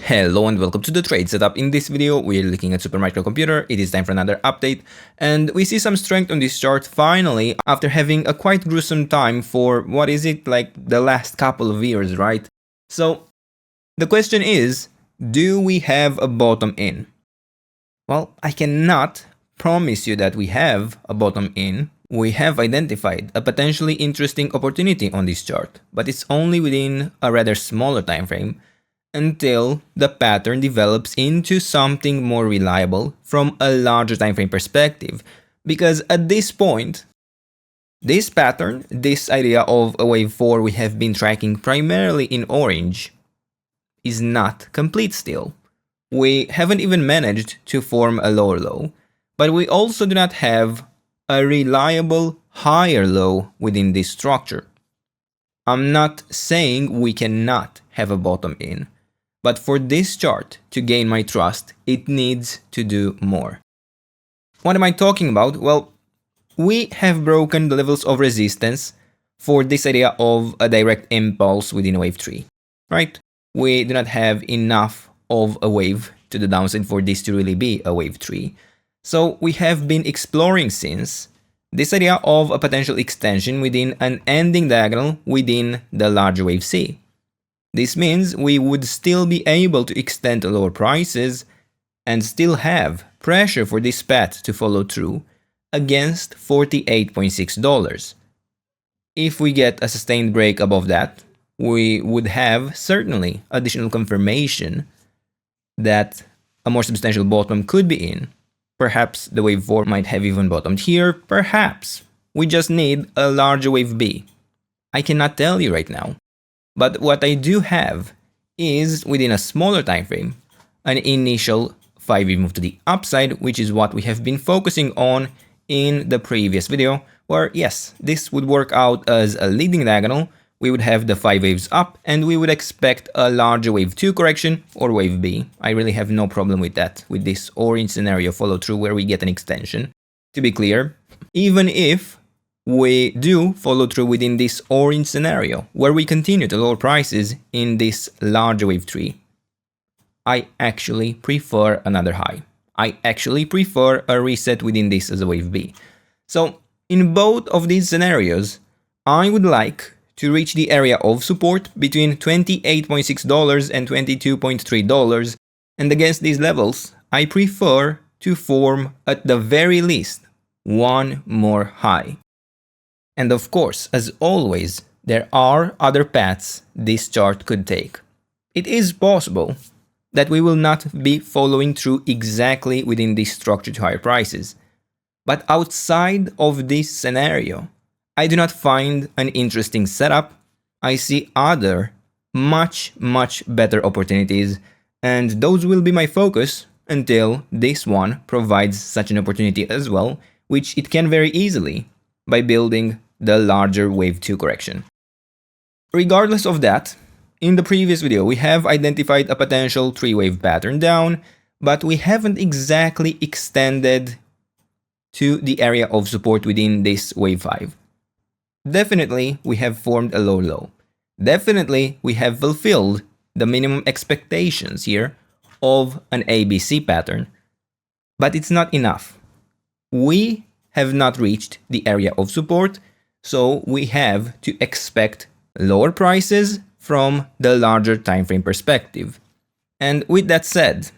Hello and welcome to the trade setup. In this video, we're looking at Super Micro Computer. It is time for another update, and we see some strength on this chart finally after having a quite gruesome time for what is it, like the last couple of years, right? So the question is, do we have a bottom in? Well, I cannot promise you that we have a bottom in. We have identified a potentially interesting opportunity on this chart, but it's only within a rather smaller time frame, until the pattern develops into something more reliable from a larger time frame perspective. Because at this point, this pattern, this idea of a wave 4 we have been tracking primarily in orange, is not complete still. We haven't even managed to form a lower low, but we also do not have a reliable higher low within this structure. I'm not saying we cannot have a bottom in, but for this chart to gain my trust, it needs to do more. What am I talking about? Well, we have broken the levels of resistance for this idea of a direct impulse within wave 3, right? We do not have enough of a wave to the downside for this to really be a wave 3. So we have been exploring since this idea of a potential extension within an ending diagonal within the larger wave C. This means we would still be able to extend to lower prices and still have pressure for this path to follow through against $48.6. If we get a sustained break above that, we would have certainly additional confirmation that a more substantial bottom could be in. Perhaps the wave 4 might have even bottomed here, perhaps. We just need a larger wave B. I cannot tell you right now. But what I do have is, within a smaller time frame, an initial 5-wave move to the upside, which is what we have been focusing on in the previous video, where yes, this would work out as a leading diagonal. We would have the 5 waves up, and we would expect a larger wave 2 correction or wave B. I really have no problem with that, with this orange scenario follow through where we get an extension. To be clear, even if we do follow through within this orange scenario, where we continue to lower prices in this larger wave 3, I actually prefer another high. I actually prefer a reset within this as a wave B. So in both of these scenarios, I would like to reach the area of support between $28.6 and $22.3, and against these levels, I prefer to form at the very least one more high. And of course, as always, there are other paths this chart could take. It is possible that we will not be following through exactly within this structure to higher prices. But outside of this scenario, I do not find an interesting setup. I see other much better opportunities, and those will be my focus until this one provides such an opportunity as well, which it can very easily by building the larger wave 2 correction. Regardless of that, in the previous video we have identified a potential 3-wave pattern down, but we haven't exactly extended to the area of support within this wave 5. Definitely we have formed a low low. Definitely we have fulfilled the minimum expectations here of an ABC pattern, but it's not enough. We have not reached the area of support, so we have to expect lower prices from the larger time frame perspective. And with that said,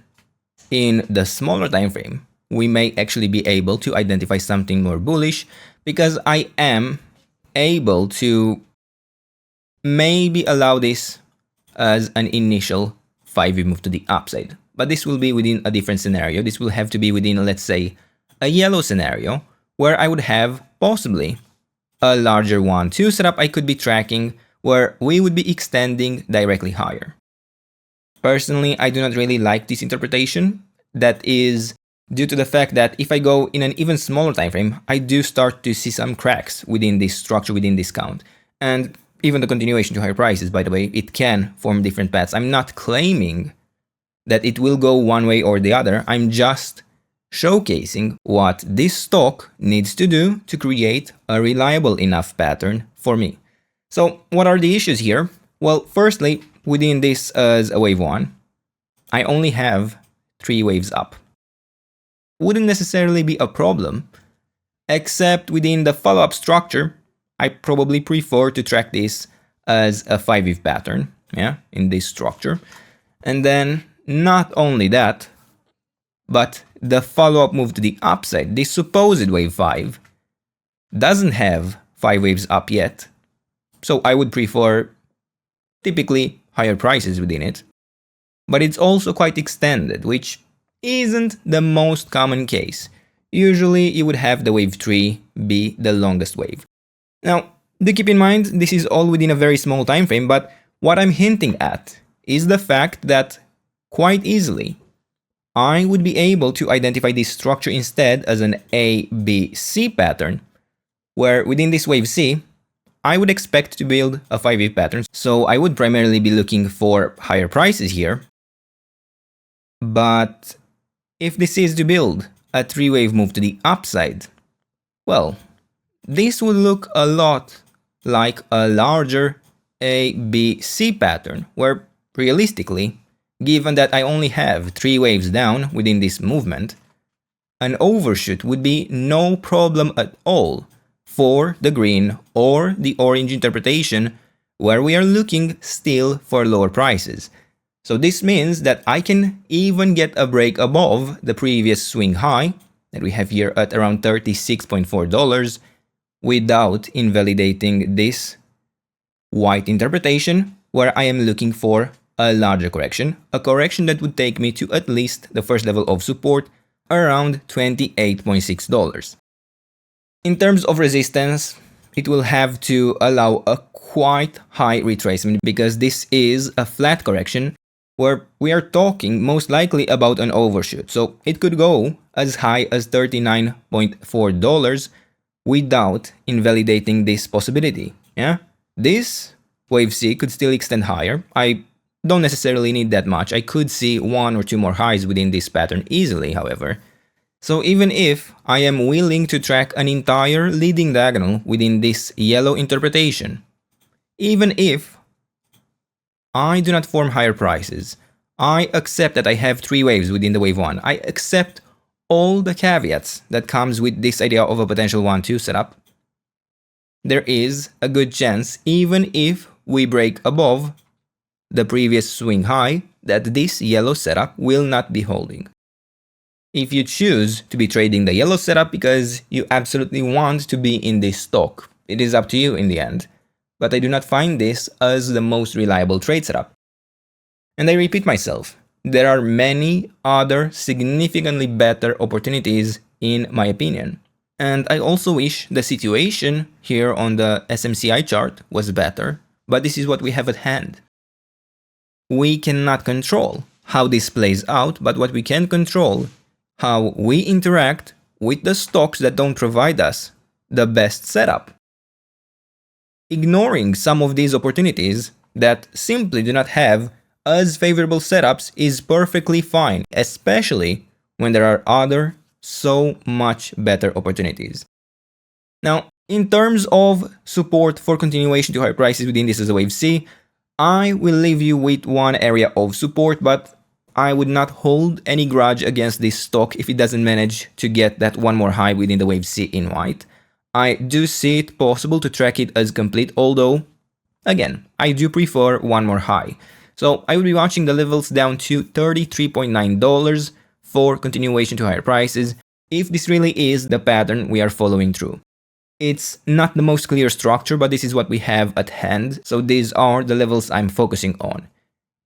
in the smaller time frame, we may actually be able to identify something more bullish, because I am able to maybe allow this as an initial 5-wave move to the upside. But this will be within a different scenario. This will have to be within, let's say, a yellow scenario, where I would have possibly a larger 1-2 setup I could be tracking, where we would be extending directly higher. Personally, I do not really like this interpretation. That is due to the fact that if I go in an even smaller time frame, I do start to see some cracks within this structure, within this count. And even the continuation to higher prices, by the way, it can form different paths. I'm not claiming that it will go one way or the other. I'm just showcasing what this stock needs to do to create a reliable enough pattern for me. So what are the issues here? Well, firstly, within this as a wave 1, I only have 3 waves up. Wouldn't necessarily be a problem, except within the follow-up structure, I probably prefer to track this as a 5-wave pattern, yeah, in this structure. And then not only that, but the follow-up move to the upside, this supposed wave 5, doesn't have 5 waves up yet. So I would prefer typically higher prices within it. But it's also quite extended, which isn't the most common case. Usually you would have the wave 3 be the longest wave. Now, do keep in mind this is all within a very small time frame, but what I'm hinting at is the fact that quite easily I would be able to identify this structure instead as an A, B, C pattern, where within this wave C, I would expect to build a 5-wave pattern. So I would primarily be looking for higher prices here. But if this is to build a 3-wave move to the upside, well, this would look a lot like a larger A, B, C pattern, where realistically, given that I only have 3 waves down within this movement, an overshoot would be no problem at all for the green or the orange interpretation, where we are looking still for lower prices. So this means that I can even get a break above the previous swing high that we have here at around $36.4 without invalidating this white interpretation, where I am looking for a larger correction, a correction that would take me to at least the first level of support around $28.6. In terms of resistance, it will have to allow a quite high retracement because this is a flat correction where we are talking most likely about an overshoot. So it could go as high as $39.4 without invalidating this possibility. Yeah, this wave C could still extend higher. I don't necessarily need that much. I could see 1 or 2 more highs within this pattern easily, however. So even if I am willing to track an entire leading diagonal within this yellow interpretation, even if I do not form higher prices, I accept that I have 3 waves within the wave 1. I accept all the caveats that comes with this idea of a potential 1-2 setup. There is a good chance, even if we break above the previous swing high, that this yellow setup will not be holding. If you choose to be trading the yellow setup because you absolutely want to be in this stock, it is up to you in the end. But I do not find this as the most reliable trade setup. And I repeat myself, there are many other significantly better opportunities in my opinion. And I also wish the situation here on the SMCI chart was better, but this is what we have at hand. We cannot control how this plays out, but what we can control how we interact with the stocks that don't provide us the best setup. Ignoring some of these opportunities that simply do not have as favorable setups is perfectly fine, especially when there are other so much better opportunities. Now, in terms of support for continuation to higher prices within this as a wave C, I will leave you with one area of support, but I would not hold any grudge against this stock if it doesn't manage to get that one more high within the wave C in white. I do see it possible to track it as complete, although, again, I do prefer one more high. So I will be watching the levels down to $33.9 for continuation to higher prices, if this really is the pattern we are following through. It's not the most clear structure, but this is what we have at hand, so these are the levels I'm focusing on.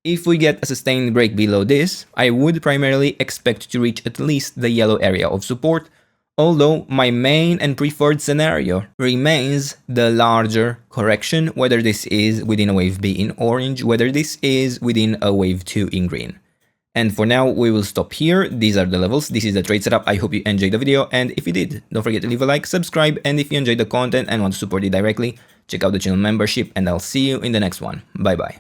If we get a sustained break below this, I would primarily expect to reach at least the yellow area of support, although my main and preferred scenario remains the larger correction, whether this is within a wave B in orange, whether this is within a wave 2 in green. And for now, we will stop here. These are the levels. This is the trade setup. I hope you enjoyed the video, and if you did, don't forget to leave a like, subscribe, and if you enjoyed the content and want to support it directly, check out the channel membership, and I'll see you in the next one. Bye bye.